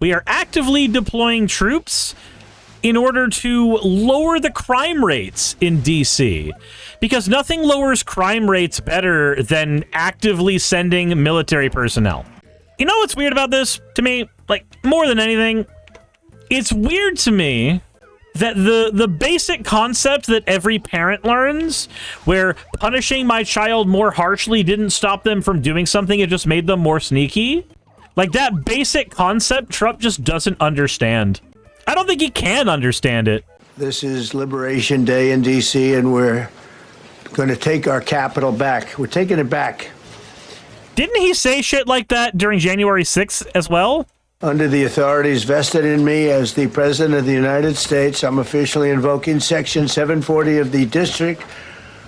We are actively deploying troops in order to lower the crime rates in DC. Because nothing lowers crime rates better than actively sending military personnel. You know what's weird about this to me? Like, more than anything, it's weird to me that the basic concept that every parent learns, where punishing my child more harshly didn't stop them from doing something, it just made them more sneaky. Like, that basic concept, Trump just doesn't understand. I don't think he can understand it. This is Liberation Day in D.C., and we're going to take our capital back. We're taking it back. Didn't he say shit like that during January 6th as well? Under the authorities vested in me as the President of the United States, I'm officially invoking Section 740 of the District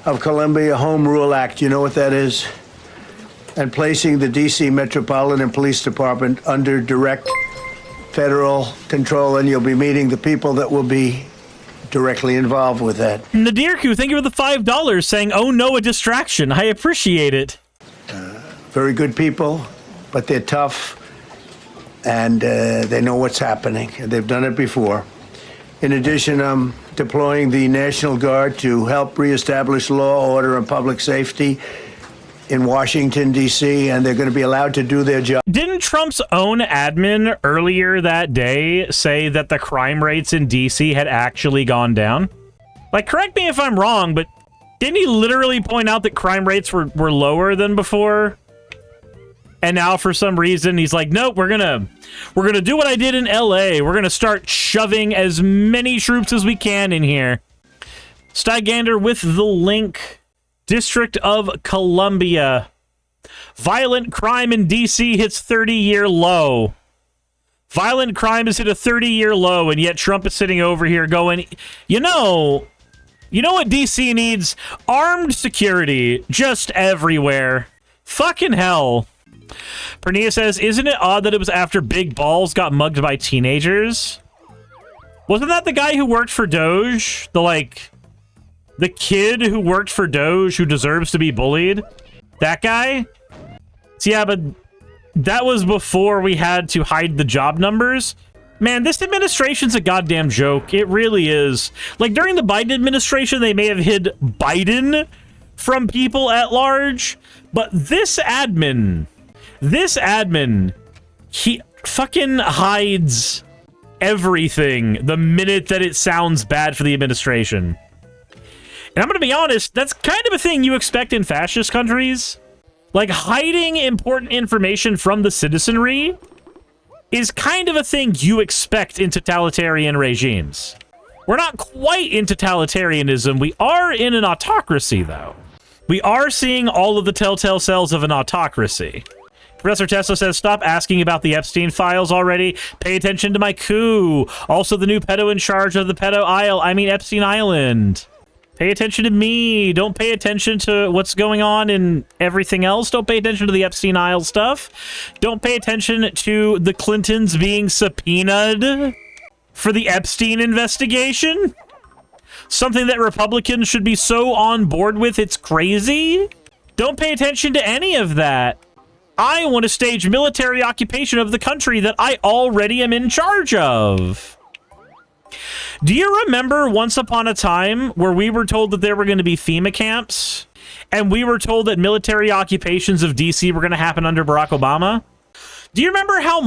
of Columbia Home Rule Act. You know what that is? And placing the D.C. Metropolitan Police Department under direct federal control, and you'll be meeting the people that will be directly involved with that. Nadirku, thank you for the $5 saying, oh no, a distraction. I appreciate it. Very good people, but they're tough, and they know what's happening. They've done it before. In addition, I'm deploying the National Guard to help reestablish law, order, and public safety in Washington, D.C., and they're going to be allowed to do their job. Didn't Trump's own admin earlier that day say that the crime rates in D.C. had actually gone down? Like, correct me if I'm wrong, but didn't he literally point out that crime rates were lower than before? And now, for some reason, he's like, nope, we're gonna do what I did in L.A. We're gonna start shoving as many troops as we can in here. Stygander with the link. District of Columbia. Violent crime in D.C. hits 30-year low. Violent crime has hit a 30-year low, and yet Trump is sitting over here going, you know what D.C. needs? Armed security just everywhere. Fucking hell. Pernia says, isn't it odd that it was after Big Balls got mugged by teenagers? Wasn't that the guy who worked for Doge? The kid who worked for Doge who deserves to be bullied? That guy? So yeah, but that was before we had to hide the job numbers. Man, this administration's a goddamn joke. It really is. Like, during the Biden administration, they may have hid Biden from people at large, but this admin, he fucking hides everything the minute that it sounds bad for the administration. And I'm going to be honest, that's kind of a thing you expect in fascist countries. Like, hiding important information from the citizenry is kind of a thing you expect in totalitarian regimes. We're not quite in totalitarianism. We are in an autocracy, though. We are seeing all of the telltale cells of an autocracy. Professor Tesla says, stop asking about the Epstein files already. Pay attention to my coup. Also, the new pedo in charge of the pedo isle. I mean, Epstein Island. Pay attention to me. Don't pay attention to what's going on in everything else. Don't pay attention to the Epstein Isle stuff. Don't pay attention to the Clintons being subpoenaed for the Epstein investigation. Something that Republicans should be so on board with, it's crazy. Don't pay attention to any of that. I want to stage military occupation of the country that I already am in charge of. Do you remember once upon a time where we were told that there were going to be FEMA camps, and we were told that military occupations of DC were going to happen under Barack Obama? Do you remember how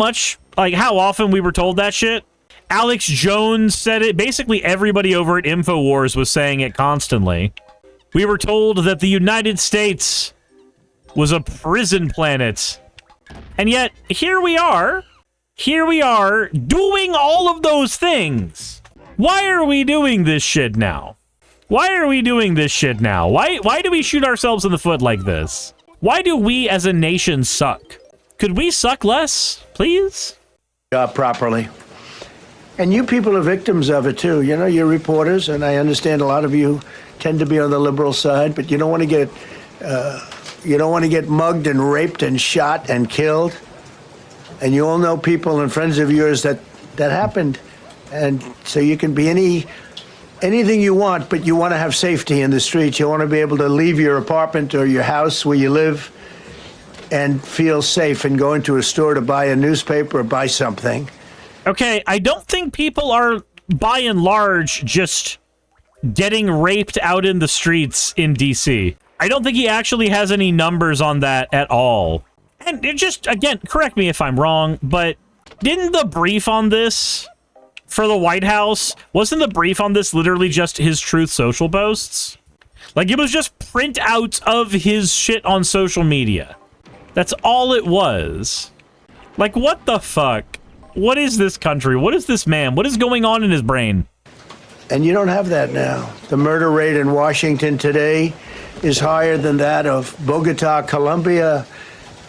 often we were told that shit? Alex Jones said it. Basically, everybody over at InfoWars was saying it constantly. We were told that the United States was a prison planet. And yet, here we are doing all of those things. Why are we doing this shit now? Why do we shoot ourselves in the foot like this? Why do we as a nation suck? Could we suck less, please? Properly. And you people are victims of it too. You know, you're reporters, and I understand a lot of you tend to be on the liberal side, but you don't want to get mugged and raped and shot and killed. And you all know people and friends of yours that happened. And so you can be anything you want, but you want to have safety in the streets. You want to be able to leave your apartment or your house where you live and feel safe and go into a store to buy a newspaper or buy something. Okay, I don't think people are, by and large, just getting raped out in the streets in DC. I don't think he actually has any numbers on that at all. And it just, again, correct me if I'm wrong, but didn't the brief on this for the White House, wasn't the brief on this literally just his Truth Social posts? Like, it was just printouts of his shit on social media. That's all it was. Like, what the fuck? What is this country? What is this man? What is going on in his brain? And you don't have that now. The murder rate in Washington today is higher than that of Bogota, Colombia,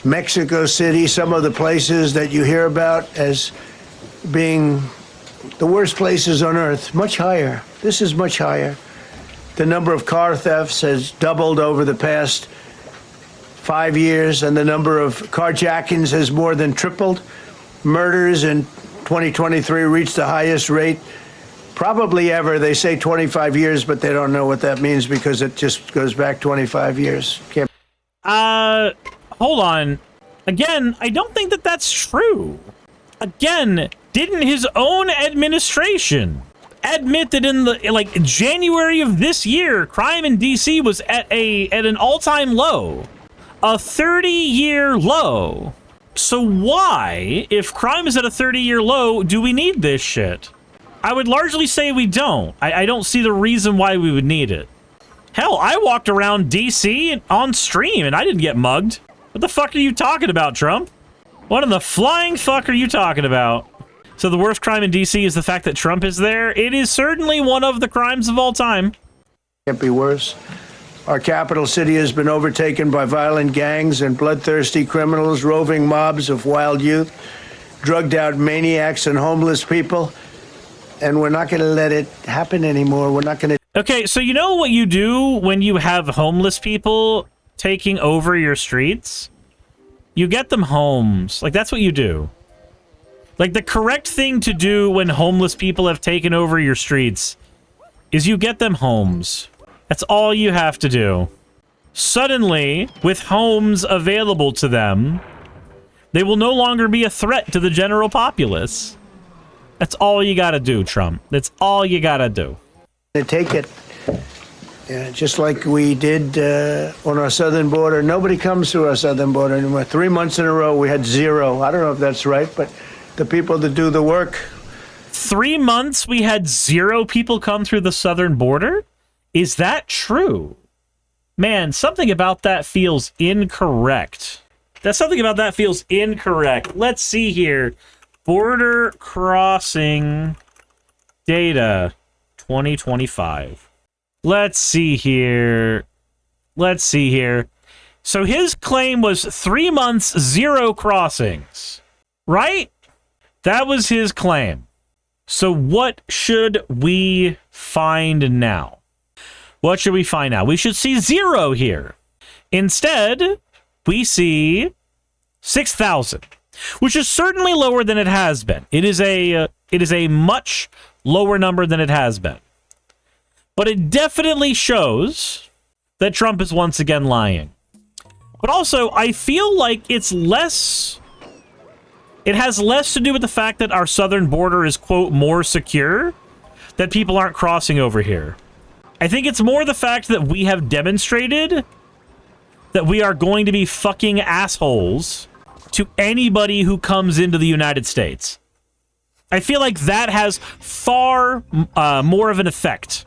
Mexico City, some of the places that you hear about as being the worst places on earth. Much higher. This is much higher. The number of car thefts has doubled over the past 5 years, and the number of carjackings has more than tripled. Murders in 2023 reached the highest rate probably ever. They say 25 years, but they don't know what that means because it just goes back 25 years. Hold on. Again, I don't think that that's true. Again, didn't his own administration admit that in the, like, January of this year, crime in DC was at an all-time low? A 30-year low. So why, if crime is at a 30-year low, do we need this shit? I would largely say we don't. I don't see the reason why we would need it. Hell, I walked around DC on stream and I didn't get mugged. What the fuck are you talking about, Trump? What in the flying fuck are you talking about? So the worst crime in DC is the fact that Trump is there? It is certainly one of the crimes of all time. Can't be worse. Our capital city has been overtaken by violent gangs and bloodthirsty criminals, roving mobs of wild youth, drugged out maniacs and homeless people. And we're not going to let it happen anymore. We're not going to. Okay, so you know what you do when you have homeless people taking over your streets? You get them homes. Like, that's what you do. Like, the correct thing to do when homeless people have taken over your streets is you get them homes. That's all you have to do. Suddenly, with homes available to them, they will no longer be a threat to the general populace. That's all you gotta do, Trump. That's all you gotta do. To take it, just like we did on our southern border. Nobody comes through our southern border anymore. 3 months in a row, we had zero. I don't know if that's right, but the people that do the work. 3 months we had 0 people come through the southern border? Is that true? Man, something about that feels incorrect. Something about that feels incorrect. Let's see here. Border crossing data 2025. Let's see here. So his claim was 3 months, 0 crossings. Right? That was his claim. So what should we find now? What should we find now? We should see 0 here. Instead, we see 6,000, which is certainly lower than it has been. It is a much lower number than it has been. But it definitely shows that Trump is once again lying. But also, I feel like it has less to do with the fact that our southern border is, quote, more secure, that people aren't crossing over here. I think it's more the fact that we have demonstrated that we are going to be fucking assholes to anybody who comes into the United States. I feel like that has far more of an effect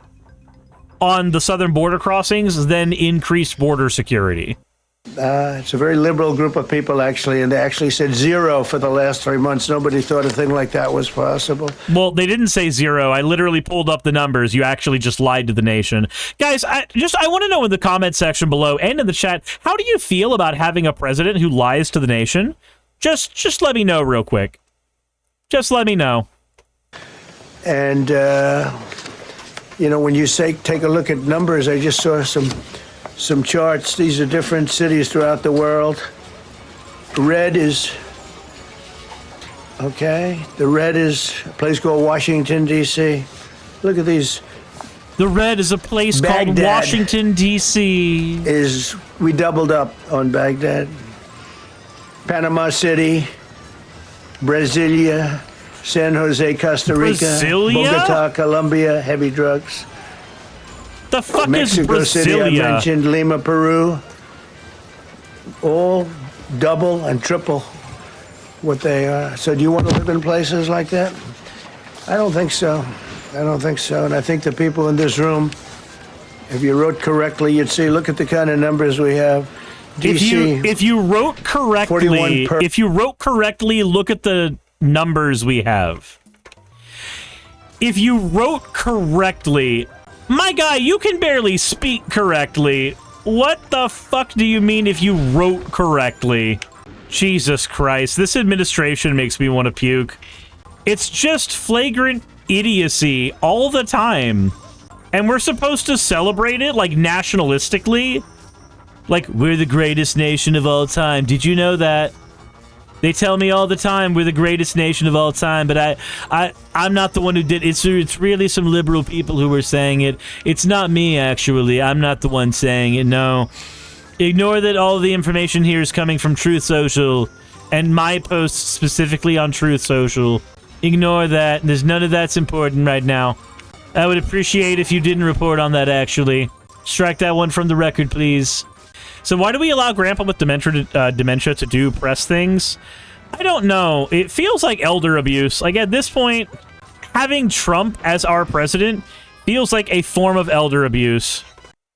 on the southern border crossings than increased border security. It's a very liberal group of people, actually, and they actually said 0 for the last 3 months. Nobody thought a thing like that was possible. Well, they didn't say 0. I literally pulled up the numbers. You actually just lied to the nation. Guys, I want to know in the comment section below and in the chat, how do you feel about having a president who lies to the nation? Just let me know real quick. Just let me know. And, when you take a look at numbers, I just saw some charts. These are different cities throughout the world. Red is, okay, the red is a place called Washington, D.C. Look at these. The red is a place called Washington, D.C. We doubled up on Baghdad. Panama City, Brasilia, San Jose, Costa Rica. Brasilia? Bogota, Colombia, heavy drugs. The fuck Mexico is City, I Brasilia? mentioned. Lima, Peru. All double and triple what they are. So do you want to live in places like that? I don't think so. I don't think so. And I think the people in this room, if you wrote correctly, you'd see, look at the kind of numbers we have. DC, If you wrote correctly, look at the numbers we have. If you wrote correctly, my guy, you can barely speak correctly. What the fuck do you mean if you wrote correctly? Jesus Christ, this administration makes me want to puke. It's just flagrant idiocy all the time. And we're supposed to celebrate it, like, nationalistically? Like, we're the greatest nation of all time. Did you know that? They tell me all the time we're the greatest nation of all time, but I'm not the one who did it. It's really some liberal people who were saying it. It's not me, actually. I'm not the one saying it, no. Ignore that all the information here is coming from Truth Social, and my posts specifically on Truth Social. Ignore that. There's none of that's important right now. I would appreciate if you didn't report on that, actually. Strike that one from the record, please. So why do we allow Grandpa with dementia to do press things? I don't know. It feels like elder abuse. Like, at this point, having Trump as our president feels like a form of elder abuse.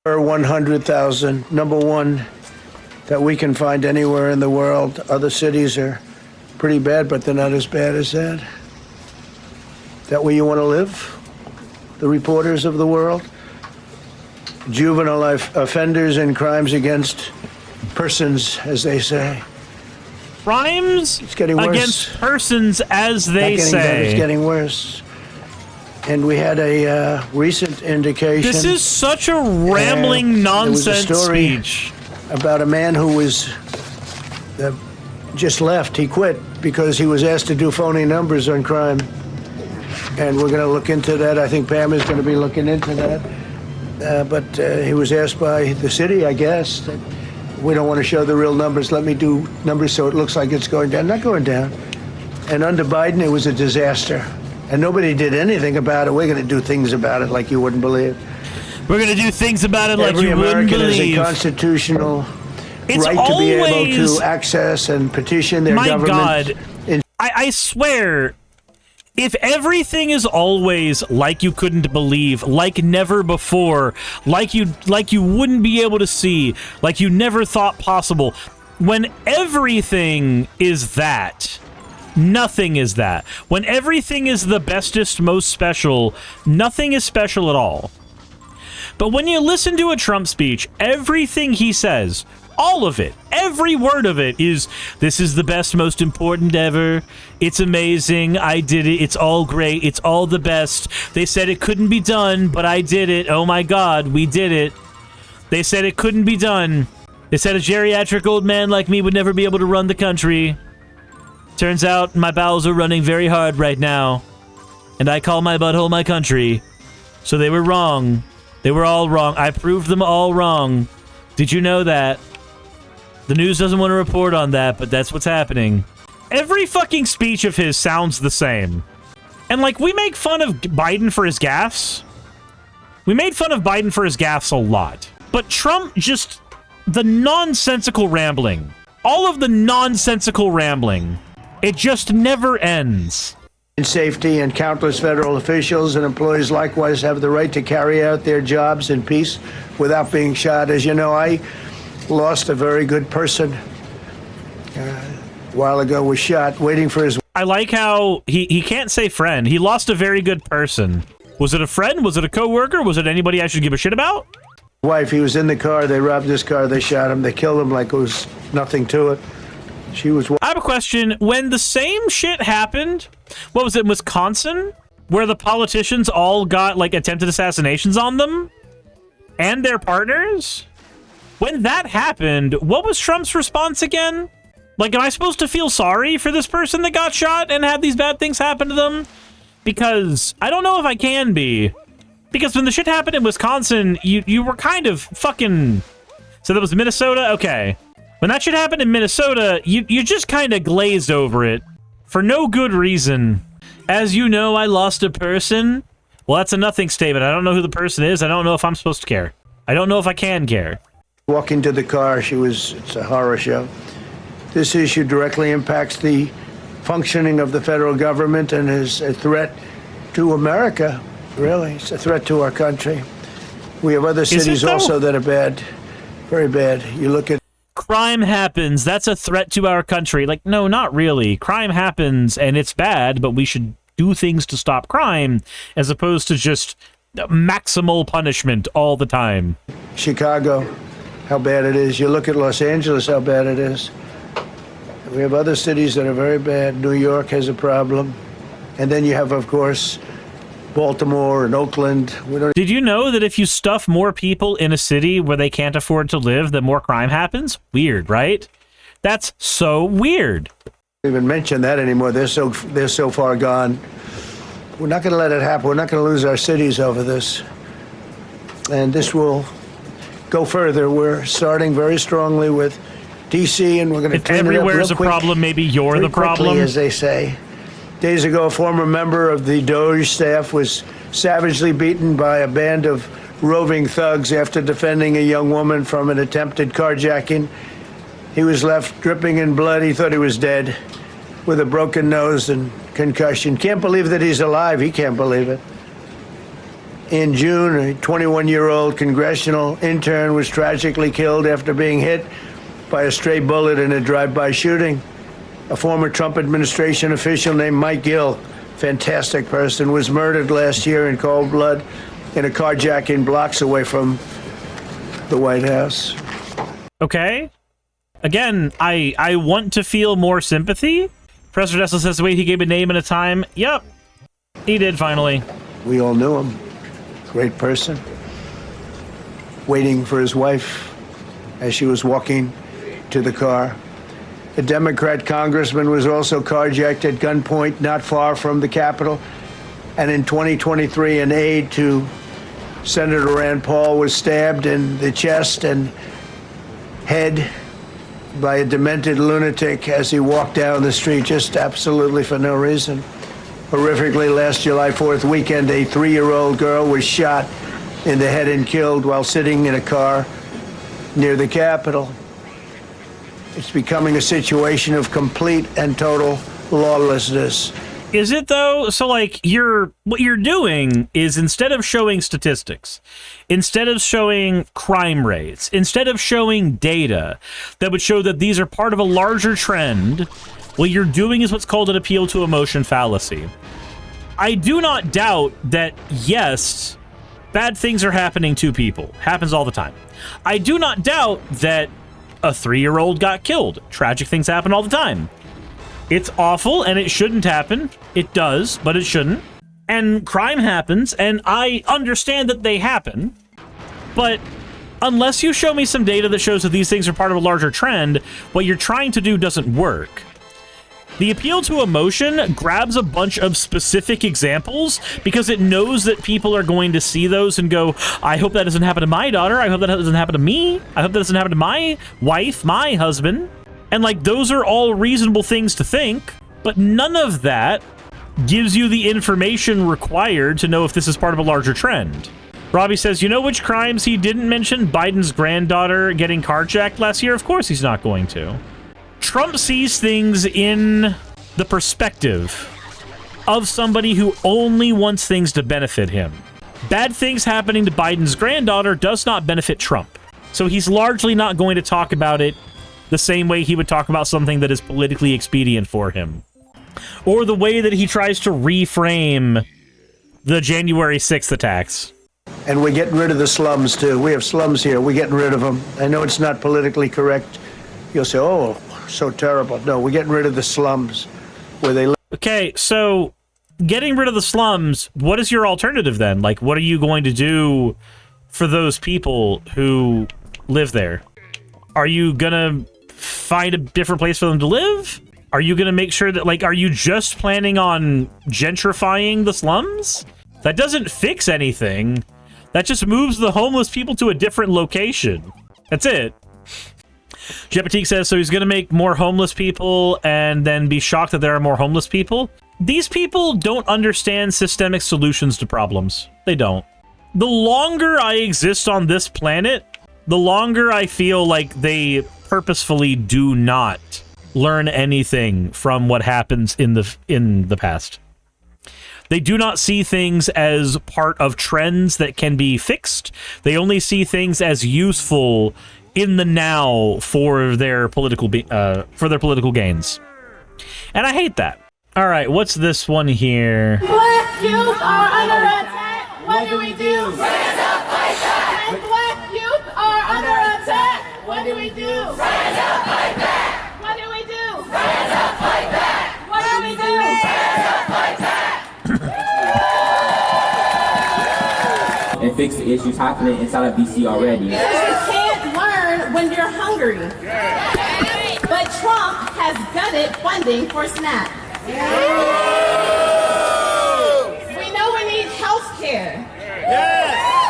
100,000, number one that we can find anywhere in the world. Other cities are pretty bad, but they're not as bad as that. That where you want to live? The reporters of the world? Juvenile offenders and crimes against persons, as they say. Crimes it's getting worse. Against persons, as they say. Better, it's getting worse. And we had a recent indication. This is such a rambling nonsense speech. About a man who was just left. He quit because he was asked to do phony numbers on crime. And we're going to look into that. I think Pam is going to be looking into that. But he was asked by the city, I guess, that we don't want to show the real numbers. Let me do numbers so it looks like it's going down. Not going down. And under Biden, it was a disaster. And nobody did anything about it. We're going to do things about it like you wouldn't believe. We're going to do things about it like Every you wouldn't American believe. has a constitutional It's right to be able to access and petition their government. My God. I swear, if everything is always like you couldn't believe, like never before, like you wouldn't be able to see, like you never thought possible, when everything is that, nothing is that. When everything is the bestest, most special, nothing is special at all. But when you listen to a Trump speech, everything he says, all of it, every word of it is, this is the best, most important ever. It's amazing. I did it. It's all great. It's all the best. They said it couldn't be done, but I did it. Oh my God, we did it. They said it couldn't be done. They said a geriatric old man like me would never be able to run the country. Turns out my bowels are running very hard right now. And I call my butthole my country. So they were wrong. They were all wrong. I proved them all wrong. Did you know that? The news doesn't want to report on that, but that's what's happening. Every fucking speech of his sounds the same. And, like, we make fun of Biden for his gaffes. We made fun of Biden for his gaffes a lot. But Trump just... the nonsensical rambling. All of the nonsensical rambling. It just never ends. Safety, and countless federal officials and employees likewise have the right to carry out their jobs in peace without being shot. As you know, I lost a very good person a while ago, was shot waiting for his... I like how he can't say friend. He lost a very good person. Was it a friend? Was it a coworker? Was it anybody I should give a shit about? Wife, he was in the car. They robbed his car. They shot him. They killed him like it was nothing to it. She was... I have a question. When the same shit happened, what was it, in Wisconsin? Where the politicians all got, like, attempted assassinations on them? And their partners? When that happened, what was Trump's response again? Like, am I supposed to feel sorry for this person that got shot and had these bad things happen to them? Because I don't know if I can be. Because when the shit happened in Wisconsin, you were kind of fucking... So that was Minnesota? Okay. When that shit happened in Minnesota, you just kind of glazed over it. For no good reason. As you know, I lost a person. Well, that's a nothing statement. I don't know who the person is. I don't know if I'm supposed to care. I don't know if I can care. Walking to the car, it's a horror show. This issue directly impacts the functioning of the federal government and is a threat to America, really. It's a threat to our country. We have other cities also that are bad, very bad. You look at... Crime happens. That's a threat to our country. Like, no, not really. Crime happens, and it's bad, but we should do things to stop crime, as opposed to just maximal punishment all the time. Chicago, how bad it is. You look at Los Angeles, how bad it is. We have other cities that are very bad. New York has a problem. And then you have, of course, Baltimore and Oakland. Did you know that if you stuff more people in a city where they can't afford to live, then more crime happens? Weird, right? That's so weird. Don't even mention that anymore. They're so far gone. We're not going to let it happen. We're not going to lose our cities over this. And this will go further. We're starting very strongly with D.C., and we're going to clean it up real quick. If everywhere's a problem, maybe you're the problem. Quickly, as they say. Days ago, a former member of the Doge staff was savagely beaten by a band of roving thugs after defending a young woman from an attempted carjacking. He was left dripping in blood. He thought he was dead, with a broken nose and concussion. Can't believe that he's alive. He can't believe it. In June, a 21-year-old congressional intern was tragically killed after being hit by a stray bullet in a drive-by shooting. A former Trump administration official named Mike Gill, fantastic person, was murdered last year in cold blood in a carjacking blocks away from the White House. Okay. Again, I want to feel more sympathy. Professor Dessel says, wait, he gave a name and a time. Yep, he did finally. We all knew him. Great person. Waiting for his wife as she was walking to the car. A Democrat congressman was also carjacked at gunpoint not far from the Capitol. And in 2023, an aide to Senator Rand Paul was stabbed in the chest and head by a demented lunatic as he walked down the street, just absolutely for no reason. Horrifically, last July 4th weekend, a 3-year-old girl was shot in the head and killed while sitting in a car near the Capitol. It's becoming a situation of complete and total lawlessness. Is it, though? So, like, what you're doing is, instead of showing statistics, instead of showing crime rates, instead of showing data that would show that these are part of a larger trend, what you're doing is what's called an appeal to emotion fallacy. I do not doubt that, yes, bad things are happening to people. Happens all the time. I do not doubt that a 3-year-old got killed. Tragic things happen all the time. It's awful, and it shouldn't happen. It does, but it shouldn't. And crime happens, and I understand that they happen. But unless you show me some data that shows that these things are part of a larger trend, what you're trying to do doesn't work. The appeal to emotion grabs a bunch of specific examples because it knows that people are going to see those and go, I hope that doesn't happen to my daughter. I hope that doesn't happen to me. I hope that doesn't happen to my wife, my husband. And, like, those are all reasonable things to think, but none of that gives you the information required to know if this is part of a larger trend. Robbie says, you know which crimes he didn't mention? Biden's granddaughter getting carjacked last year? Of course he's not going to. Trump sees things in the perspective of somebody who only wants things to benefit him. Bad things happening to Biden's granddaughter does not benefit Trump. So he's largely not going to talk about it the same way he would talk about something that is politically expedient for him. Or the way that he tries to reframe the January 6th attacks. And we're getting rid of the slums, too. We have slums here. We're getting rid of them. I know it's not politically correct. You'll say, oh, so terrible. No, we're getting rid of the slums where they live. Okay, so getting rid of the slums, what is your alternative then? Like, what are you going to do for those people who live there? Are you gonna find a different place for them to live? Are you gonna make sure that, like, are you just planning on gentrifying the slums? That doesn't fix anything. That just moves the homeless people to a different location. That's it. Jepatique says, so he's gonna make more homeless people and then be shocked that there are more homeless people? These people don't understand systemic solutions to problems. They don't. The longer I exist on this planet, the longer I feel like they purposefully do not learn anything from what happens in the past. They do not see things as part of trends that can be fixed. They only see things as useful in the now for their political gains. And I hate that. All right, what's this one here? Black youth are under attack. What do we do? Rise up, fight back. When black youth are under attack, what do we do? Rise up, fight back. What do we do? Rise up, fight back. What do we do? Rise up, fight back. And fix the issues happening inside of DC already. Because you can't learn when you're hungry. But Trump has gutted funding for SNAP. We know we need health care.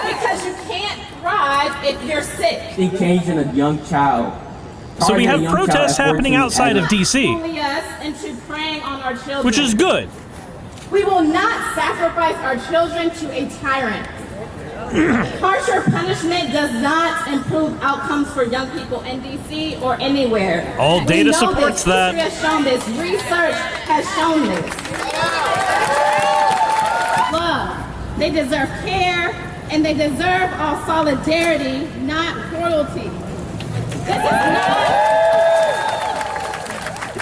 Because you can't thrive if you're sick. Engaging a young child. So we have protests happening outside of DC, Into preying on our children. which is good. We will not sacrifice our children to a tyrant. Harsher punishment does not improve outcomes for young people in DC or anywhere. All data supports that. History has shown this. Research has shown this. Love. They deserve care, and they deserve our solidarity, not cruelty. This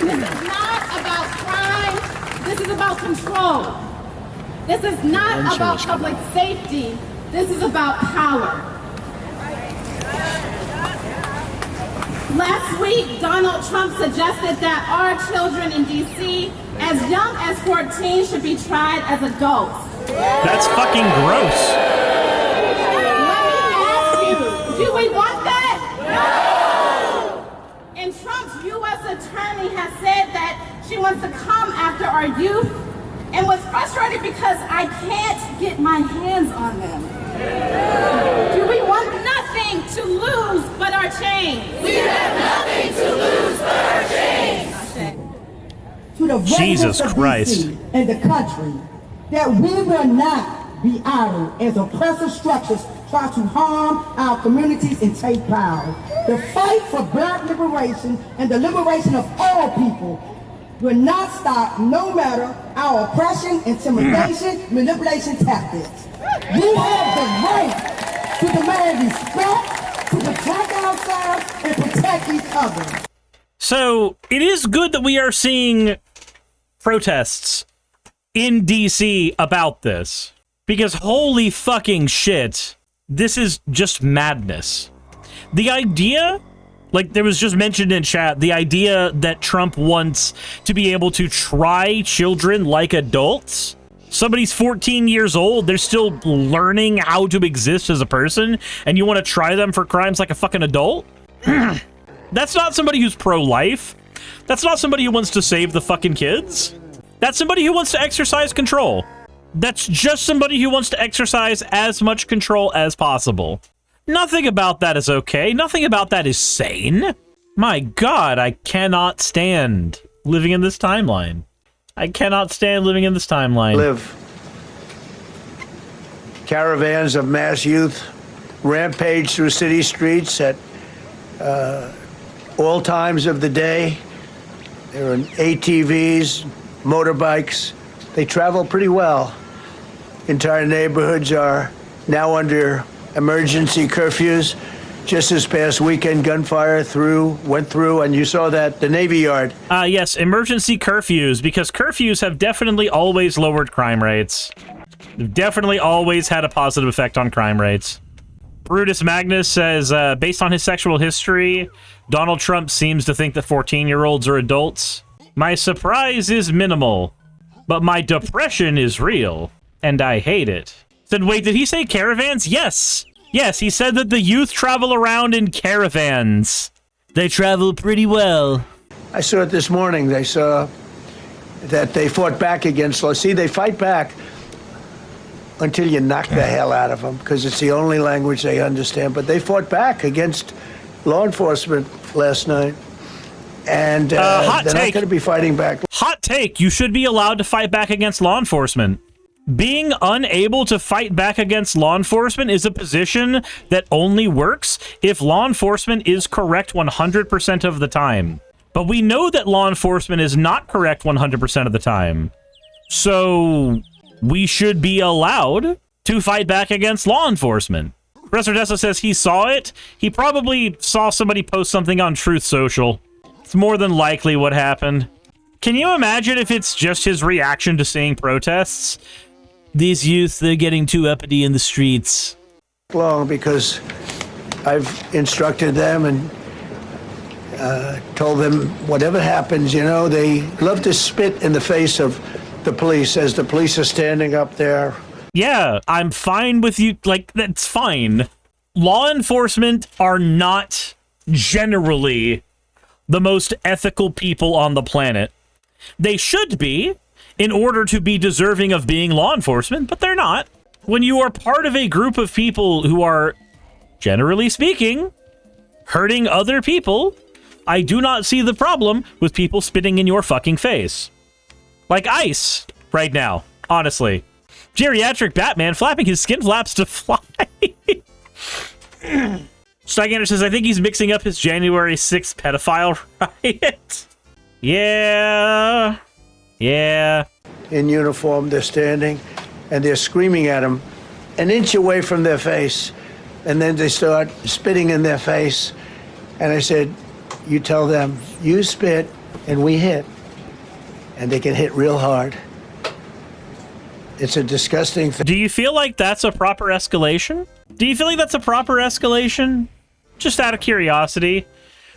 is not about crime. This is about control. This is not about public safety. This is about power. Last week, Donald Trump suggested that our children in DC, as young as 14, should be tried as adults. That's fucking gross. Let me ask you, do we want that? No! And Trump's U.S. attorney has said that she wants to come after our youth and was frustrated because I can't get my hands on them. Do we want nothing to lose but our chains? We have nothing to lose but our chains. To the Jesus Christ. DC and the country, that we will not be idle as oppressive structures try to harm our communities and take power. The fight for black liberation and the liberation of all people will not stop no matter our oppression, intimidation, manipulation tactics. We have the right to demand respect, to protect ourselves, and protect each other. So it is good that we are seeing protests in DC about this, because holy fucking shit, this is just madness. The idea, like there was just mentioned in chat, the idea that Trump wants to be able to try children like adults. Somebody's 14 years old, they're still learning how to exist as a person, and you want to try them for crimes like a fucking adult? That's not somebody who's pro-life. That's not somebody who wants to save the fucking kids. That's somebody who wants to exercise control. That's just somebody who wants to exercise as much control as possible. Nothing about that is okay. Nothing about that is sane. My God, I cannot stand living in this timeline. I cannot stand living in this timeline. Live. Caravans of mass youth rampage through city streets at all times of the day. They're in ATVs, motorbikes. They travel pretty well. Entire neighborhoods are now under emergency curfews. Just this past weekend, gunfire went through, and you saw that, the Navy Yard. Yes, emergency curfews, because curfews have definitely always lowered crime rates. They've definitely always had a positive effect on crime rates. Brutus Magnus says, based on his sexual history, Donald Trump seems to think that 14-year-olds are adults. My surprise is minimal, but my depression is real, and I hate it. Said, wait, did he say caravans? Yes! Yes, he said that the youth travel around in caravans. They travel pretty well. I saw it this morning. They saw that they fought back against law. See, they fight back until you knock the hell out of them, because it's the only language they understand. But they fought back against law enforcement last night. And hot they're take. not going to be fighting back. Hot take, you should be allowed to fight back against law enforcement. Being unable to fight back against law enforcement is a position that only works if law enforcement is correct 100% of the time. But we know that law enforcement is not correct 100% of the time. So we should be allowed to fight back against law enforcement. Professor Dessa says he saw it. He probably saw somebody post something on Truth Social. It's more than likely what happened. Can you imagine if it's just his reaction to seeing protests? These youth, they're getting too uppity in the streets. Long because I've instructed them and told them whatever happens, you know, they love to spit in the face of the police as the police are standing up there. Yeah, I'm fine with you. Like, that's fine. Law enforcement are not generally the most ethical people on the planet. They should be in order to be deserving of being law enforcement, but they're not. When you are part of a group of people who are, generally speaking, hurting other people, I do not see the problem with people spitting in your fucking face. Like ice right now, honestly. Geriatric Batman flapping his skin flaps to fly. Steigander says, I think he's mixing up his January 6th pedophile riot. Yeah. In uniform, they're standing and they're screaming at him an inch away from their face. And then they start spitting in their face. And I said, you tell them, you spit and we hit. And they can hit real hard. It's a disgusting thing. Do you feel like that's a proper escalation? Just out of curiosity.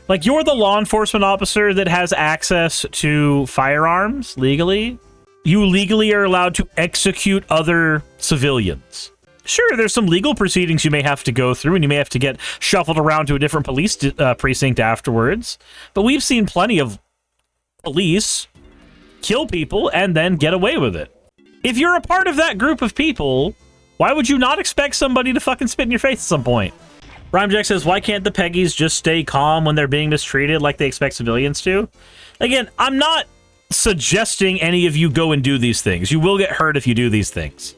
Like, you're the law enforcement officer that has access to firearms legally. You legally are allowed to execute other civilians. Sure, there's some legal proceedings you may have to go through, and you may have to get shuffled around to a different police precinct afterwards. But we've seen plenty of police kill people and then get away with it. If you're a part of that group of people, why would you not expect somebody to fucking spit in your face at some point? Rhymejack says, why can't the Peggies just stay calm when they're being mistreated like they expect civilians to? Again, I'm not suggesting any of you go and do these things. You will get hurt if you do these things.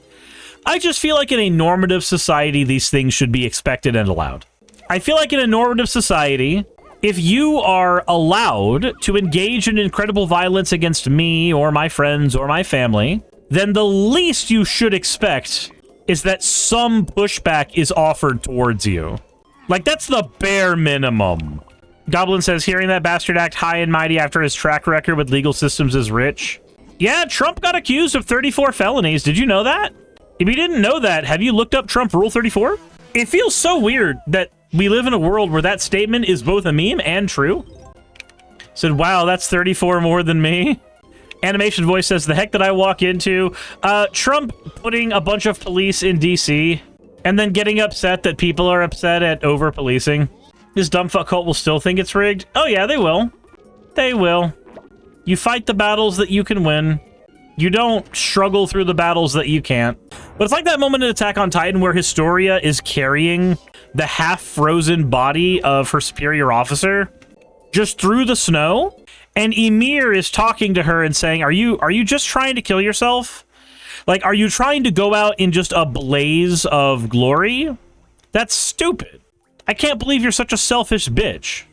I just feel like in a normative society, these things should be expected and allowed. I feel like in a normative society, if you are allowed to engage in incredible violence against me or my friends or my family, then the least you should expect is that some pushback is offered towards you. Like, that's the bare minimum. Goblin says, hearing that bastard act high and mighty after his track record with legal systems is rich. Yeah, Trump got accused of 34 felonies. Did you know that? If you didn't know that, have you looked up Trump Rule 34? It feels so weird that we live in a world where that statement is both a meme and true. Said, wow, that's 34 more than me. Animation Voice says, the heck did I walk into? Trump putting a bunch of police in DC and then getting upset that people are upset at over-policing. This dumb fuck cult will still think it's rigged? Oh yeah, they will. They will. You fight the battles that you can win. You don't struggle through the battles that you can't. But it's like that moment in Attack on Titan where Historia is carrying the half-frozen body of her superior officer just through the snow, and Ymir is talking to her and saying, are you just trying to kill yourself? Like, are you trying to go out in just a blaze of glory? That's stupid. I can't believe you're such a selfish bitch.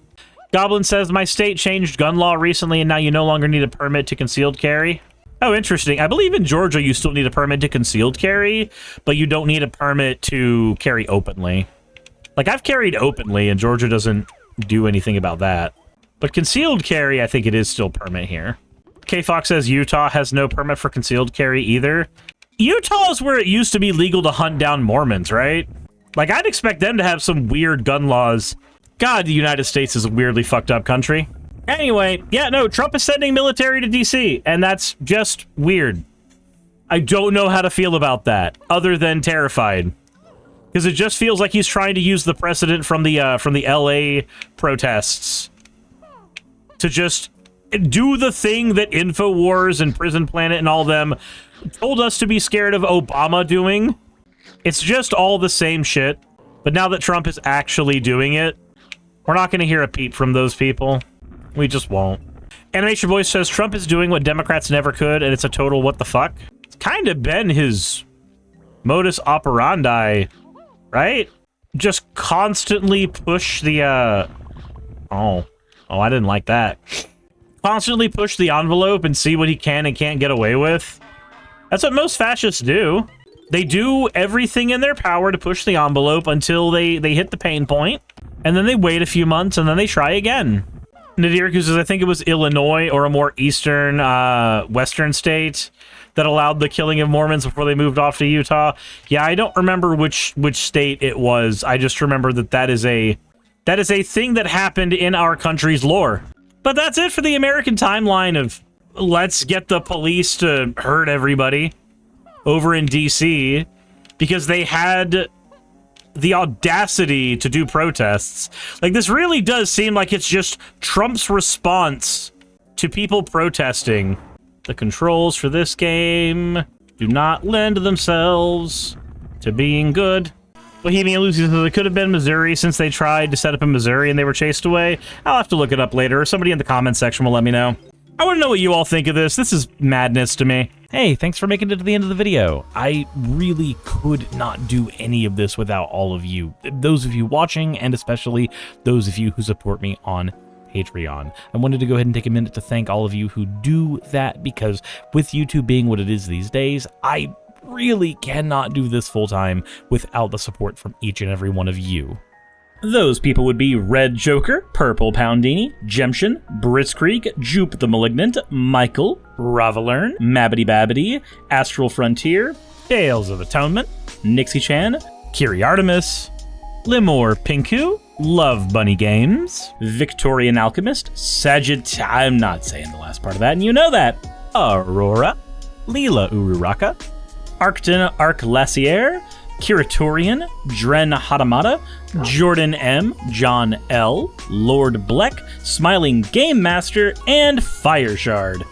Goblin says, my state changed gun law recently, and now you no longer need a permit to concealed carry. Oh, interesting. I believe in Georgia you still need a permit to concealed carry, but you don't need a permit to carry openly. Like, I've carried openly, and Georgia doesn't do anything about that. But concealed carry, I think it is still permit here. K-Fox says Utah has no permit for concealed carry either. Utah is where it used to be legal to hunt down Mormons, right? Like, I'd expect them to have some weird gun laws. God, the United States is a weirdly fucked up country. Anyway, yeah, no, Trump is sending military to DC, and that's just weird. I don't know how to feel about that, other than terrified. Because it just feels like he's trying to use the precedent from the LA protests to just do the thing that InfoWars and Prison Planet and all them told us to be scared of Obama doing. It's just all the same shit. But now that Trump is actually doing it, we're not going to hear a peep from those people. We just won't. Animation Voice says Trump is doing what Democrats never could, and it's a total what the fuck. It's kind of been his modus operandi, right? Just constantly push the, Oh, I didn't like that. Constantly push the envelope and see what he can and can't get away with. That's what most fascists do. They do everything in their power to push the envelope until they hit the pain point, and then they wait a few months, and then they try again. Nadiriku says, I think it was Illinois or a more eastern, western state that allowed the killing of Mormons before they moved off to Utah. Yeah, I don't remember which state it was. I just remember that is a thing that happened in our country's lore. But that's it for the American timeline of let's get the police to hurt everybody over in DC because they had the audacity to do protests. Like, this really does seem like it's just Trump's response to people protesting. The controls for this game do not lend themselves to being good. Bohemian Lucy says it could have been Missouri since they tried to set up in Missouri and they were chased away. I'll have to look it up later. Somebody in the comments section will let me know. I want to know what you all think of this. This is madness to me. Hey, thanks for making it to the end of the video. I really could not do any of this without all of you. Those of you watching, and especially those of you who support me on Patreon. I wanted to go ahead and take a minute to thank all of you who do that, because with YouTube being what it is these days, I really cannot do this full time without the support from each and every one of you. Those people would be Red Joker, Purple Poundini, Jemshin, Britzkrieg, Jupe the Malignant, Michael, Ravalern, Mabbity Babbity, Astral Frontier, Tales of Atonement, Nixie Chan, Kiri Artemis, Limor Pinku, Love Bunny Games, Victorian Alchemist, I'm not saying the last part of that, and you know that, Aurora, Leela Ururaka, Arcton Arclacier, Kiratorian, Dren Hadamata, Jordan M, John L, Lord Bleck, Smiling Game Master, and Fireshard.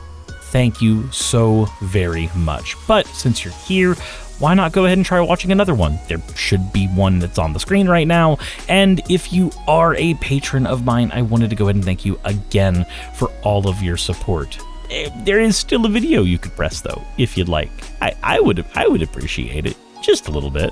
Thank you so very much. But since you're here, why not go ahead and try watching another one? There should be one that's on the screen right now. And if you are a patron of mine, I wanted to go ahead and thank you again for all of your support. There is still a video you could press though, if you'd like. I would appreciate it. Just a little bit.